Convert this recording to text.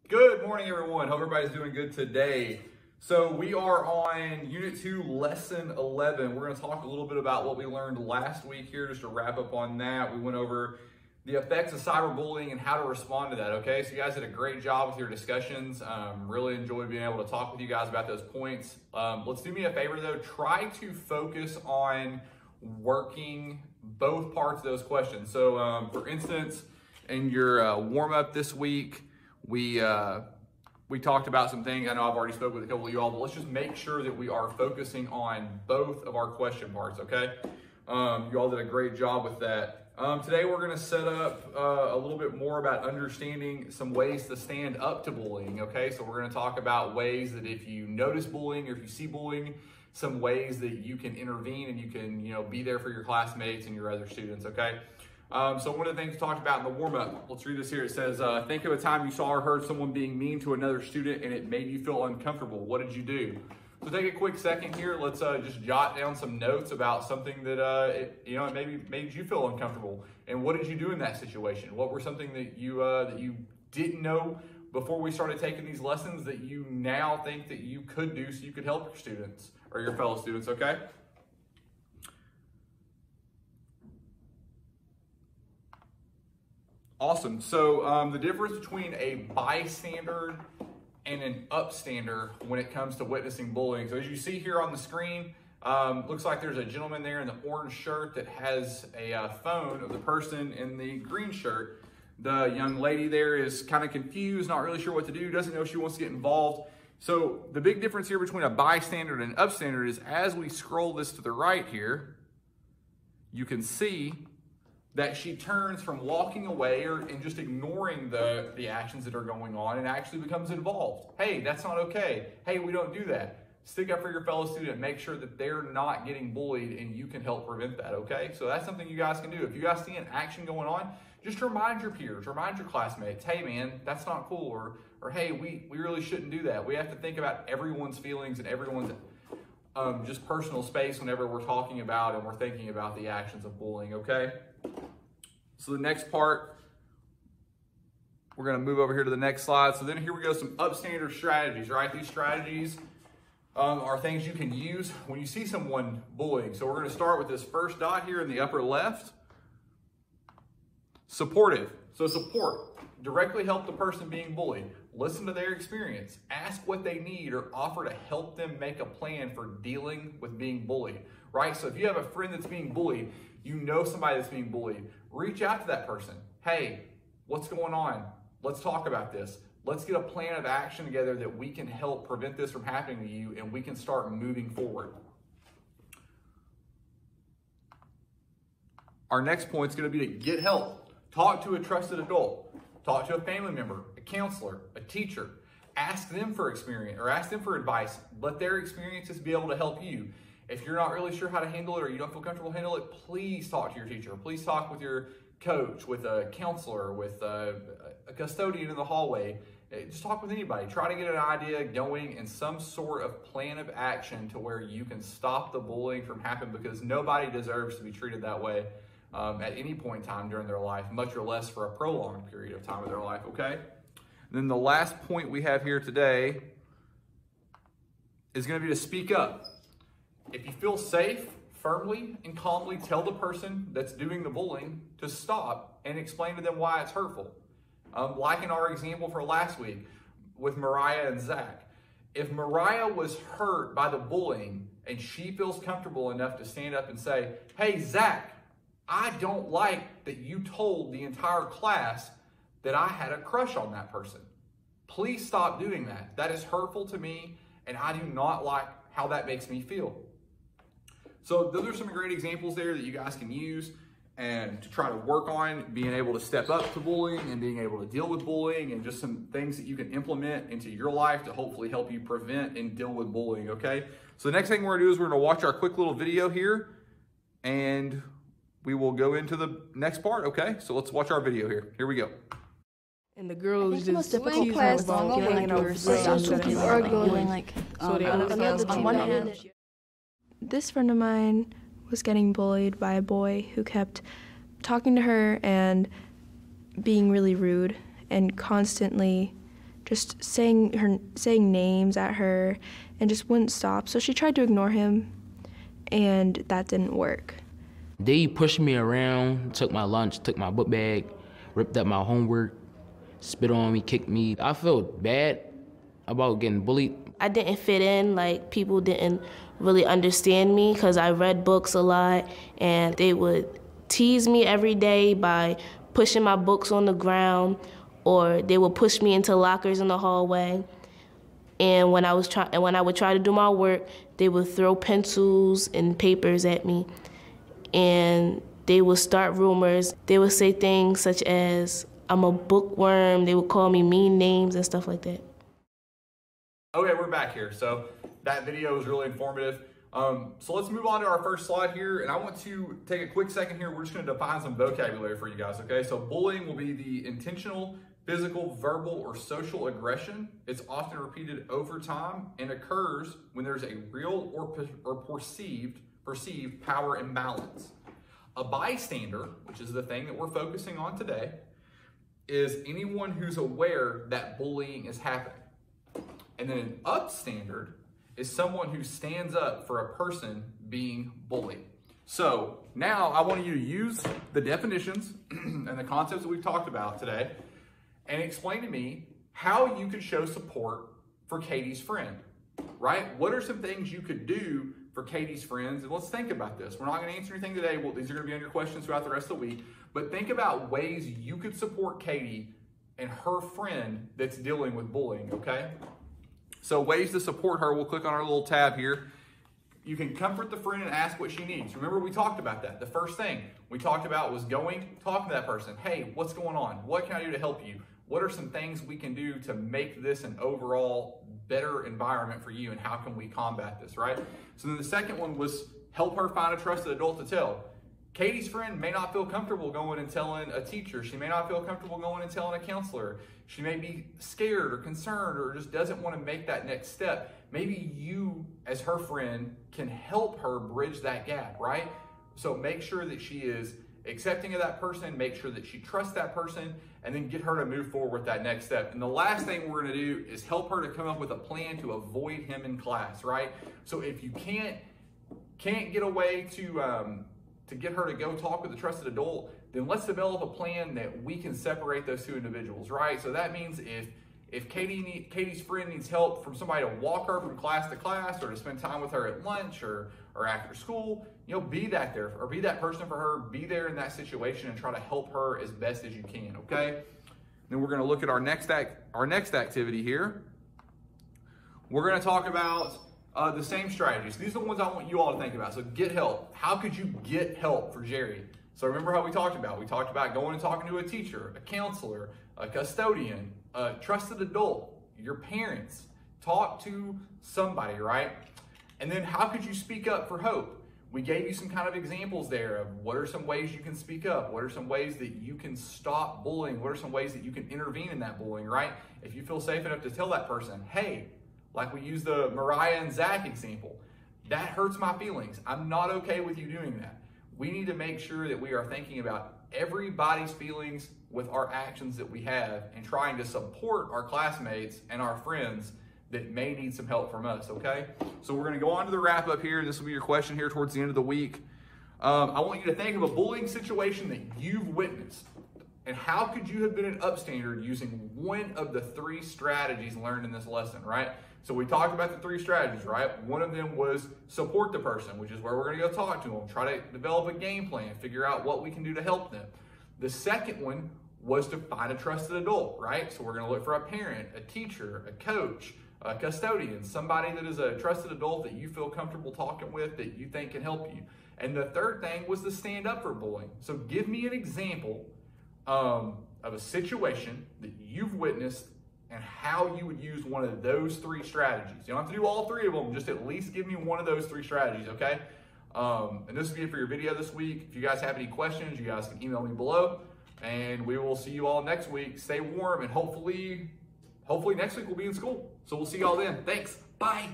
Good morning, everyone. Hope everybody's doing good today. So we are on Unit 2, Lesson 11. We're going to talk a little bit about what we learned last week here, just to wrap up on that. We went over the effects of cyberbullying and how to respond to that, okay? So you guys did a great job with your discussions. Really enjoyed being able to talk with you guys about those points. Let's do me a favor, though. Try to focus on working both parts of those questions. So, for instance, in your warm-up this week, we talked about some things. I know I've already spoken with a couple of you all, but let's just make sure that we are focusing on both of our question parts, okay? You all did a great job with that. Today we're gonna set up a little bit more about understanding some ways to stand up to bullying, okay? So we're gonna talk about ways that if you notice bullying or if you see bullying, some ways that you can intervene and you can, be there for your classmates and your other students, okay? So one of the things we talked about in the warm-up, let's read this here. It says, think of a time you saw or heard someone being mean to another student and it made you feel uncomfortable. What did you do? So take a quick second here. Let's just jot down some notes about something that it maybe made you feel uncomfortable. And what did you do in that situation? What were something that you didn't know before we started taking these lessons that you now think that you could do so you could help your students or your fellow students, okay? Awesome. So the difference between a bystander and an upstander when it comes to witnessing bullying. So as you see here on the screen, looks like there's a gentleman there in the orange shirt that has a phone of the person in the green shirt. The young lady there is kind of confused, not really sure what to do, doesn't know if she wants to get involved. So the big difference here between a bystander and an upstander is as we scroll this to the right here, you can see that she turns from walking away and just ignoring the actions that are going on and actually becomes involved. Hey, that's not okay. Hey, we don't do that. Stick up for your fellow student. Make sure that they're not getting bullied and you can help prevent that, okay? So that's something you guys can do. If you guys see an action going on, just remind your peers, remind your classmates, hey man, that's not cool, or hey, we really shouldn't do that. We have to think about everyone's feelings and everyone's just personal space whenever we're talking about and we're thinking about the actions of bullying, okay? So the next part, we're gonna move over here to the next slide. So then here we go, some upstander strategies, right? These strategies are things you can use when you see someone bullying. So we're gonna start with this first dot here in the upper left. Supportive. So support. Directly help the person being bullied. Listen to their experience. Ask what they need or offer to help them make a plan for dealing with being bullied, right? So if you have a friend that's being bullied, you know somebody that's being bullied, reach out to that person. Hey, what's going on? Let's talk about this. Let's get a plan of action together that we can help prevent this from happening to you and we can start moving forward. Our next point is going to be to get help. Talk to a trusted adult. Talk to a family member, a counselor, a teacher. Ask them for experience or ask them for advice. Let their experiences be able to help you. If you're not really sure how to handle it or you don't feel comfortable handling it, please talk to your teacher. Please talk with your coach, with a counselor, with a custodian in the hallway. Just talk with anybody. Try to get an idea going and some sort of plan of action to where you can stop the bullying from happening, because nobody deserves to be treated that way at any point in time during their life, much or less for a prolonged period of time of their life, okay? And then the last point we have here today is going to be to speak up. If you feel safe, firmly and calmly tell the person that's doing the bullying to stop and explain to them why it's hurtful. Like in our example for last week with Mariah and Zach. If Mariah was hurt by the bullying and she feels comfortable enough to stand up and say, hey, Zach, I don't like that you told the entire class that I had a crush on that person. Please stop doing that. That is hurtful to me, and I do not like how that makes me feel. So those are some great examples there that you guys can use and to try to work on being able to step up to bullying and being able to deal with bullying, and just some things that you can implement into your life to hopefully help you prevent and deal with bullying, okay? So the next thing we're gonna do is we're gonna watch our quick little video here, and we will go into the next part, okay? So let's watch our video here. Here we go. And the girls just most difficult class about feeling arguing like so they understand on one hand. This friend of mine was getting bullied by a boy who kept talking to her and being really rude and constantly just saying names at her and just wouldn't stop. So she tried to ignore him, and that didn't work. They pushed me around, took my lunch, took my book bag, ripped up my homework, spit on me, kicked me. I felt bad about getting bullied. I didn't fit in, like people didn't really understand me because I read books a lot, and they would tease me every day by pushing my books on the ground, or they would push me into lockers in the hallway. And when I would try to do my work, they would throw pencils and papers at me, and they would start rumors. They would say things such as, I'm a bookworm. They would call me mean names and stuff like that. Okay, we're back here. So that video was really informative. So let's move on to our first slide here. And I want to take a quick second here. We're just going to define some vocabulary for you guys, okay? So bullying will be the intentional, physical, verbal, or social aggression. It's often repeated over time and occurs when there's a real or perceived power imbalance. A bystander, which is the thing that we're focusing on today, is anyone who's aware that bullying is happening. And then an upstander is someone who stands up for a person being bullied. So now I want you to use the definitions and the concepts that we've talked about today and explain to me how you could show support for Katie's friend, right? What are some things you could do for Katie's friends? And let's think about this. We're not going to answer anything today. Well, these are going to be on your questions throughout the rest of the week. But think about ways you could support Katie and her friend that's dealing with bullying, okay? So ways to support her, we'll click on our little tab here. You can comfort the friend and ask what she needs. Remember, we talked about that. The first thing we talked about was talking to that person. Hey, what's going on? What can I do to help you? What are some things we can do to make this an overall better environment for you, and how can we combat this, right? So then the second one was help her find a trusted adult to tell. Katie's friend may not feel comfortable going and telling a teacher. She may not feel comfortable going and telling a counselor. She may be scared or concerned or just doesn't want to make that next step. Maybe you, as her friend, can help her bridge that gap, right? So make sure that she is accepting of that person, make sure that she trusts that person, and then get her to move forward with that next step. And the last thing we're going to do is help her to come up with a plan to avoid him in class, right? So if you can't get a way to get her to go talk with a trusted adult, then let's develop a plan that we can separate those two individuals, right? So that means if Katie's friend needs help from somebody to walk her from class to class, or to spend time with her at lunch or after school, be that there, or be that person for her, be there in that situation and try to help her as best as you can, okay? Then we're gonna look at our next activity here. We're gonna talk about the same strategies. These are the ones I want you all to think about. So get help. How could you get help for Jerry? So remember how we talked about? We talked about going and talking to a teacher, a counselor, a custodian, a trusted adult, your parents. Talk to somebody, right? And then how could you speak up for hope? We gave you some kind of examples there of what are some ways you can speak up? What are some ways that you can stop bullying? What are some ways that you can intervene in that bullying, right? If you feel safe enough to tell that person, hey, like we use the Mariah and Zach example, that hurts my feelings. I'm not okay with you doing that. We need to make sure that we are thinking about everybody's feelings with our actions that we have and trying to support our classmates and our friends that may need some help from us, okay? So we're gonna go on to the wrap up here. This will be your question here towards the end of the week. I want you to think of a bullying situation that you've witnessed, and how could you have been an upstander using one of the 3 strategies learned in this lesson, right? So we talked about the 3 strategies, right? One of them was support the person, which is where we're gonna go talk to them, try to develop a game plan, figure out what we can do to help them. The second one was to find a trusted adult, right? So we're gonna look for a parent, a teacher, a coach, a custodian, somebody that is a trusted adult that you feel comfortable talking with, that you think can help you. And the third thing was to stand up for bullying. So give me an example of a situation that you've witnessed and how you would use one of those 3 strategies. You don't have to do all 3 of them, just at least give me one of those 3 strategies, okay? And this will be it for your video this week. If you guys have any questions, you guys can email me below, and we will see you all next week. Stay warm, and hopefully next week we'll be in school. So we'll see y'all then. Thanks. Bye.